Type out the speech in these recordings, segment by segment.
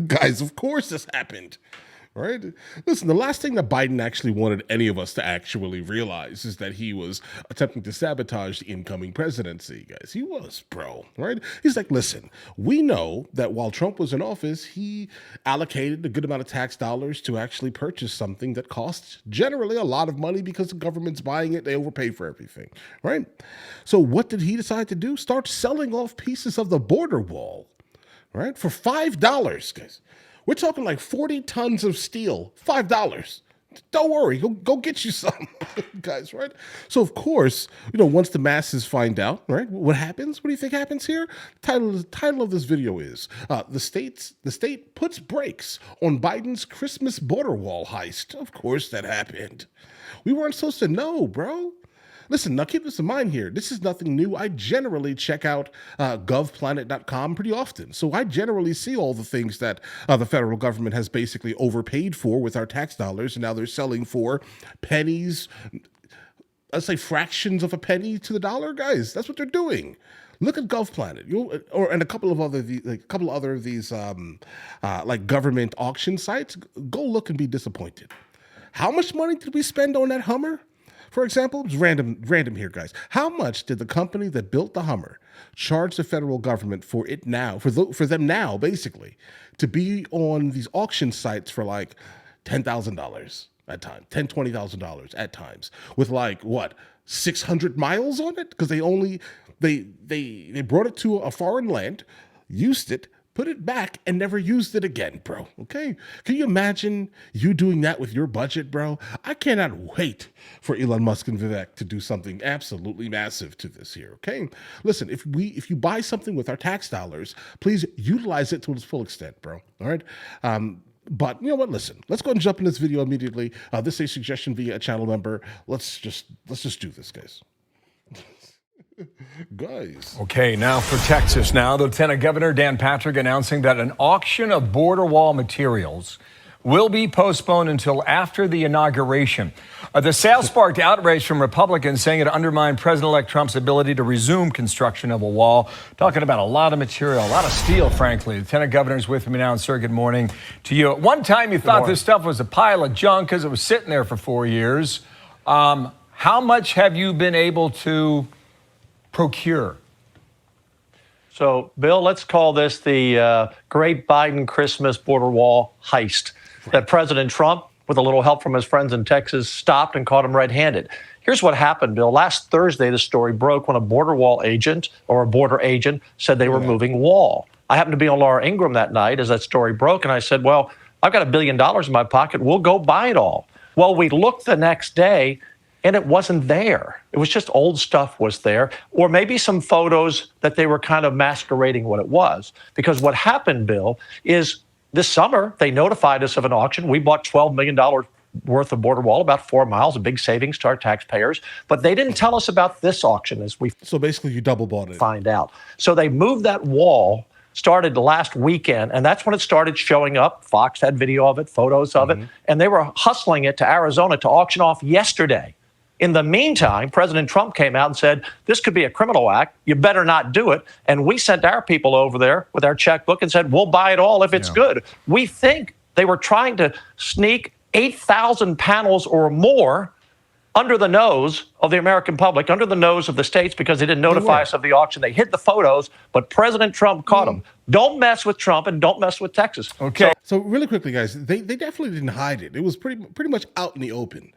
Guys, of course this happened. Right? Listen, the last thing that Biden actually wanted any of us to actually realize is that he was attempting to sabotage the incoming presidency, guys. He was, bro, right? He's like, listen, we know that while Trump was in office, he allocated a good amount of tax dollars to actually purchase something that costs generally a lot of money because the government's buying it. They overpay for everything, right? So what did he decide to do? Start selling off pieces of the border wall, right? For $5, guys. We're talking like 40 tons of steel, $5. Don't worry, go get you some, guys, right? So, of course, once the masses find out, right, what happens? What do you think happens here? The title of this video is, the state puts brakes on Biden's Christmas border wall heist. Of course that happened. We weren't supposed to know, bro. Listen, now keep this in mind here. This is nothing new. I generally check out govplanet.com pretty often. So I generally see all the things that the federal government has basically overpaid for with our tax dollars, and now they're selling for pennies, let's say fractions of a penny to the dollar. Guys, that's what they're doing. Look at GovPlanet, and a couple of other of these like government auction sites. Go look and be disappointed. How much money did we spend on that Hummer? For example, it's random here, guys. How much did the company that built the Hummer charge the federal government for it now, for them now, basically, to be on these auction sites for like $10,000 at times, $20,000 at times, with like what 600 miles on it? Because they brought it to a foreign land, used it, put it back, and never used it again, bro. Okay? Can you imagine you doing that with your budget, bro? I cannot wait for Elon Musk and Vivek to do something absolutely massive to this here, okay? Listen, if you buy something with our tax dollars, please utilize it to its full extent, bro. All right? But you know what? Listen, let's go ahead and jump in this video immediately. This is a suggestion via a channel member. Let's just do this, guys. Guys. Okay, now for Texas. Now, Lieutenant Governor Dan Patrick announcing that an auction of border wall materials will be postponed until after the inauguration. The sale sparked outrage from Republicans saying it undermined President-elect Trump's ability to resume construction of a wall. Talking about a lot of material, a lot of steel, frankly. Lieutenant Governor's with me now, and sir, good morning to you. At one time, you thought this stuff was a pile of junk because it was sitting there for 4 years. How much have you been able to procure? So, Bill, let's call this the Great Biden Christmas border wall heist that President Trump, with a little help from his friends in Texas, stopped and caught him red-handed. Here's what happened, Bill. Last Thursday, the story broke when a border wall agent or a border agent said they were moving wall. I happened to be on Laura Ingraham that night as that story broke, and I said, well, I've got $1 billion in my pocket. We'll go buy it all. Well, we looked the next day, and it wasn't there. It was just old stuff was there, or maybe some photos that they were kind of masquerading what it was. Because what happened, Bill, is this summer they notified us of an auction. We bought $12 million worth of border wall, about 4 miles, a big savings to our taxpayers. But they didn't tell us about this auction as we So basically you double bought it. Find out. So they moved that wall, started last weekend, and that's when it started showing up. Fox had video of it, photos of it, and they were hustling it to Arizona to auction off yesterday. In the meantime, President Trump came out and said, this could be a criminal act. You better not do it. And we sent our people over there with our checkbook and said, we'll buy it all if it's good. We think they were trying to sneak 8,000 panels or more under the nose of the American public, under the nose of the states, because they didn't notify us of the auction. They hid the photos, but President Trump caught them. Don't mess with Trump and don't mess with Texas. Okay. So really quickly, guys, they definitely didn't hide it. It was pretty much out in the open.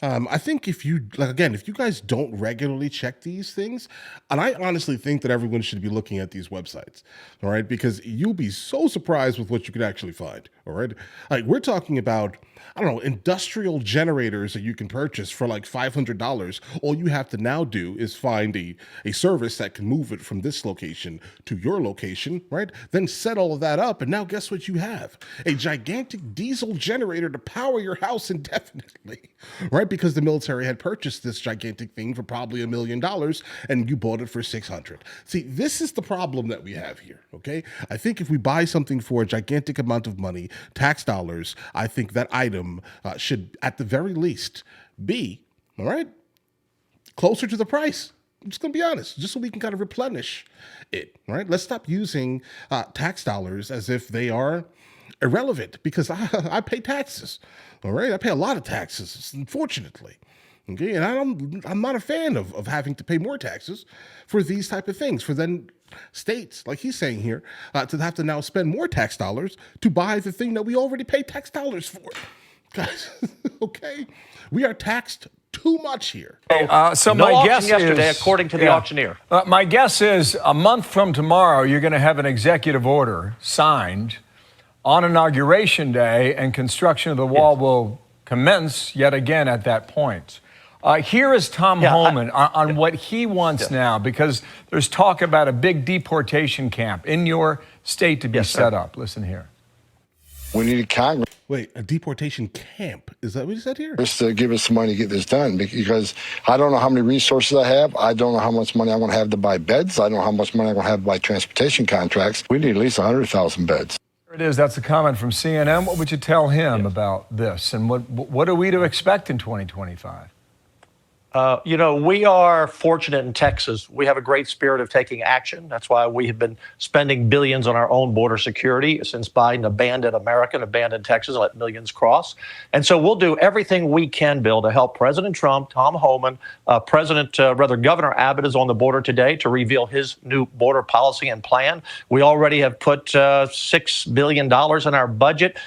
I think if you guys don't regularly check these things, and I honestly think that everyone should be looking at these websites, all right, because you'll be so surprised with what you could actually find, all right? Like we're talking about, I don't know, industrial generators that you can purchase for like $500. All you have to now do is find a service that can move it from this location to your location, right? Then set all of that up, and now guess what you have? A gigantic diesel generator to power your house indefinitely, right? Because the military had purchased this gigantic thing for probably $1 million, and you bought it for 600. See, this is the problem that we have here, okay? I think if we buy something for a gigantic amount of money, tax dollars, I think that item should, at the very least, be, all right, closer to the price. I'm just going to be honest, just so we can kind of replenish it, right? Let's stop using tax dollars as if they are irrelevant because I pay taxes. All right, I pay a lot of taxes, unfortunately. Okay, and I'm not a fan of having to pay more taxes for these type of things. For then states, like he's saying here, to have to now spend more tax dollars to buy the thing that we already pay tax dollars for. Guys, okay, we are taxed too much here. So no my auction guess yesterday, is, according to the auctioneer. My guess is a month from tomorrow, you're going to have an executive order signed on Inauguration Day, and construction of the wall will commence yet again at that point. Here is Tom Homan on what he wants now, because there's talk about a big deportation camp in your state to be set up. Listen here. We need a Congress. Wait, a deportation camp? Is that what you said here? To give us some money to get this done, because I don't know how many resources I have. I don't know how much money I'm going to have to buy beds. I don't know how much money I'm going to have to buy transportation contracts. We need at least 100,000 beds. There it is. That's a comment from CNN. What would you tell him about this, and what are we to expect in 2025? We are fortunate in Texas. We have a great spirit of taking action. That's why we have been spending billions on our own border security since Biden abandoned America and abandoned Texas and let millions cross. And so we'll do everything we can, Bill, to help President Trump, Tom Homan, Governor Abbott is on the border today to reveal his new border policy and plan. We already have put $6 billion in our budget.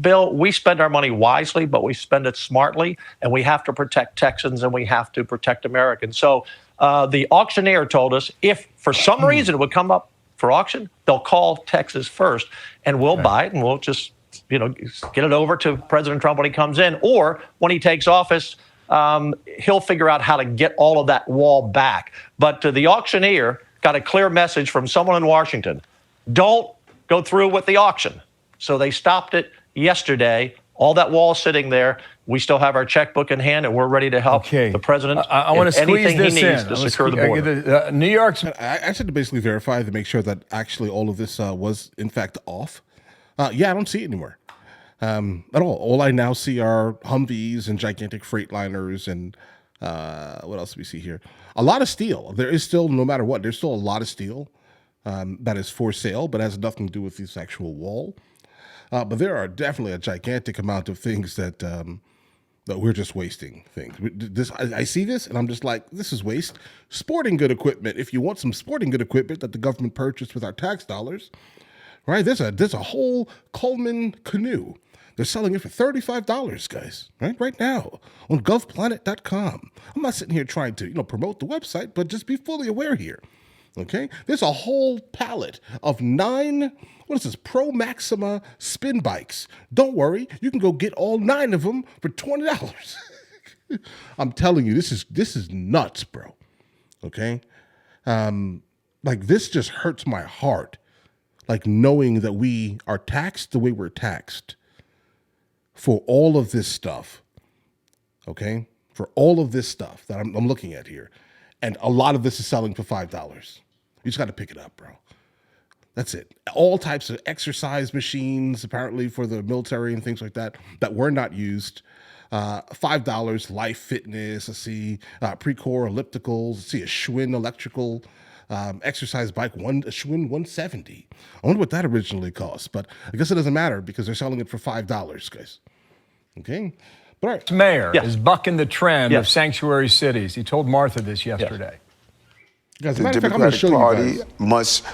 Bill, we spend our money wisely, but we spend it smartly, and we have to protect Texans and we have to protect Americans. So the auctioneer told us if for some reason it would come up for auction, they'll call Texas first, and we'll buy it, and we'll just get it over to President Trump when he comes in, or when he takes office, he'll figure out how to get all of that wall back. But the auctioneer got a clear message from someone in Washington: don't go through with the auction. So they stopped it yesterday. All that wall sitting there. We still have our checkbook in hand, and we're ready to help the president. I want to squeeze anything this he needs in to secure the border. New York's. I actually had to basically verify to make sure that actually all of this was in fact off. I don't see it anymore at all. All I now see are Humvees and gigantic Freightliners and what else do we see here? A lot of steel. There is still, no matter what, there's still a lot of steel that is for sale, but has nothing to do with this actual wall. But there are definitely a gigantic amount of things that we're just wasting things. I see this and I'm just like, this is waste. Sporting good equipment. If you want some sporting good equipment that the government purchased with our tax dollars, right? There's a whole Coleman canoe. They're selling it for $35, guys, right now on govplanet.com. I'm not sitting here trying to, promote the website, but just be fully aware here. Okay, there's a whole pallet of 9, Pro Maxima spin bikes. Don't worry, you can go get all 9 of them for $20. I'm telling you, this is nuts, bro. Okay, this just hurts my heart, knowing that we are taxed the way we're taxed for all of this stuff. Okay, for all of this stuff that I'm looking at here. And a lot of this is selling for $5. You just got to pick it up, bro. That's it. All types of exercise machines, apparently for the military and things like that were not used. $5, Life Fitness. I see Precor ellipticals. I see a Schwinn electrical exercise bike, a Schwinn 170. I wonder what that originally cost, but I guess it doesn't matter because they're selling it for $5, guys. Okay. Right. Mayor is bucking the trend of sanctuary cities. He told Martha this yesterday. Guys, The Democratic Party must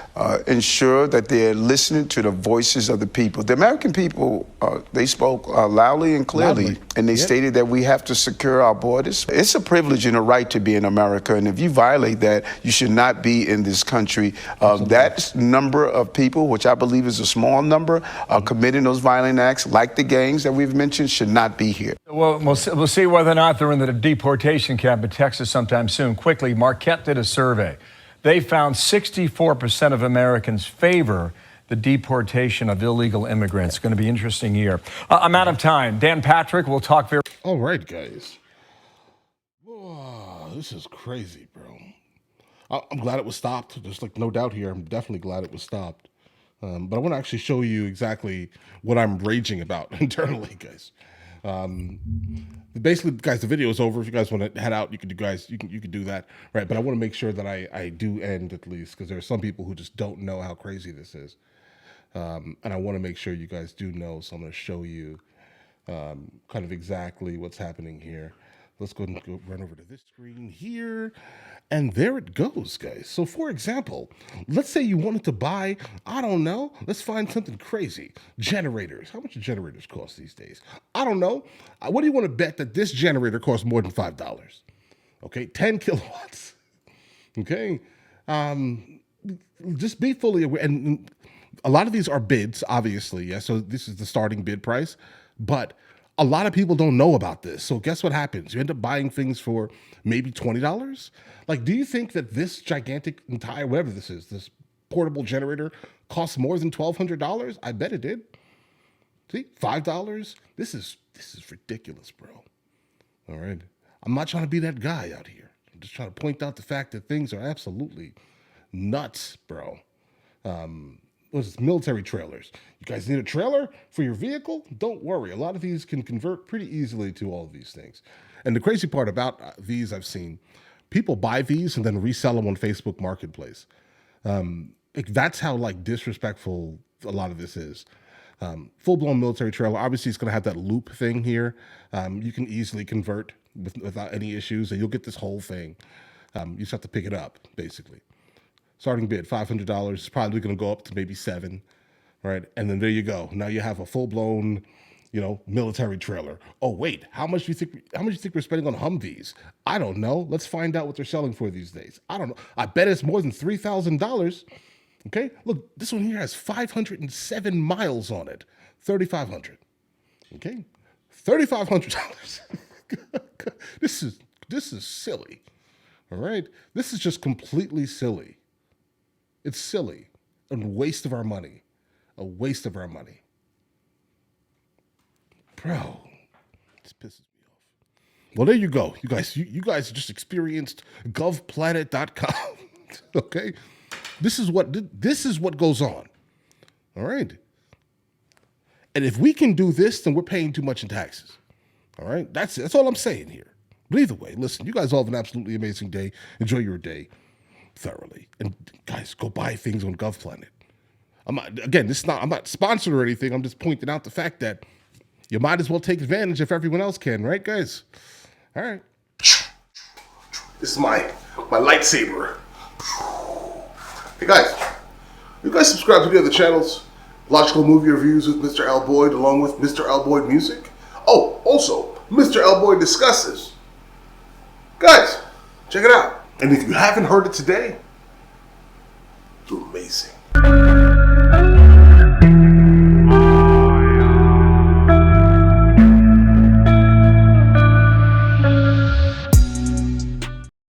ensure that they're listening to the voices of the people. The American people, they spoke loudly and clearly, and they stated that we have to secure our borders. It's a privilege and a right to be in America, and if you violate that, you should not be in this country. That number of people, which I believe is a small number, committing those violent acts, like the gangs that we've mentioned, should not be here. Well, we'll see whether or not they're in the deportation camp in Texas sometime soon. Quickly, Marquette did a survey. They found 64% of Americans favor the deportation of illegal immigrants. It's going to be an interesting year. I'm out of time. Dan Patrick, we'll talk very... All right, guys. Whoa, this is crazy, bro. I'm glad it was stopped. There's no doubt here. I'm definitely glad it was stopped. But I want to actually show you exactly what I'm raging about internally, guys. Basically, guys, the video is over. If you guys want to head out, you can do that, right? But I want to make sure that I do end at least, because there are some people who just don't know how crazy this is. And I want to make sure you guys do know, so I'm going to show you kind of exactly what's happening here. Let's go and run over to this screen here. And there it goes, guys. So for example, let's say you wanted to buy, I don't know, let's find something crazy. Generators. How much do generators cost these days? I don't know. What do you want to bet that this generator costs more than $5? Okay, 10 kilowatts. Okay. Just be fully aware. And a lot of these are bids, obviously. Yeah. So this is the starting bid price. But a lot of people don't know about this. So guess what happens? You end up buying things for maybe $20. Like, do you think that this gigantic entire, whatever this is, this portable generator costs more than $1,200? I bet it did. See, $5. This is ridiculous, bro. All right. I'm not trying to be that guy out here. I'm just trying to point out the fact that things are absolutely nuts, bro. What's this? Military trailers. You guys need a trailer for your vehicle? Don't worry. A lot of these can convert pretty easily to all of these things. And the crazy part about these I've seen, people buy these and then resell them on Facebook Marketplace. That's how like disrespectful a lot of this is. Full-blown military trailer. Obviously, it's going to have that loop thing here. You can easily convert without any issues, and you'll get this whole thing. You just have to pick it up, basically. Starting bid, $500. It's probably going to go up to maybe $700, right? And then there you go. Now you have a full-blown, military trailer. Oh wait, how much do you think we're spending on Humvees? I don't know. Let's find out what they're selling for these days. I don't know. I bet it's more than $3,000. Okay, look, this one here has 507 miles on it. $3,500. Okay, $3,500. This is silly. All right, this is just completely silly. It's silly, a waste of our money, bro. This pisses me off. Well, there you go, you guys. You guys just experienced govplanet.com. Okay, this is what goes on. All right, and if we can do this, then we're paying too much in taxes. All right, that's all I'm saying here. But either way, listen, you guys all have an absolutely amazing day. Enjoy your day thoroughly. And guys, go buy things on GovPlanet. I'm not sponsored or anything. I'm just pointing out the fact that you might as well take advantage if everyone else can, right, guys? All right. This is my lightsaber. Hey, guys. You guys subscribe to the other channels? Logical Movie Reviews with Mr. L. Boyd, along with Mr. L. Boyd Music. Oh, also, Mr. L. Boyd Discusses. Guys, check it out. And if you haven't heard it today, it's amazing.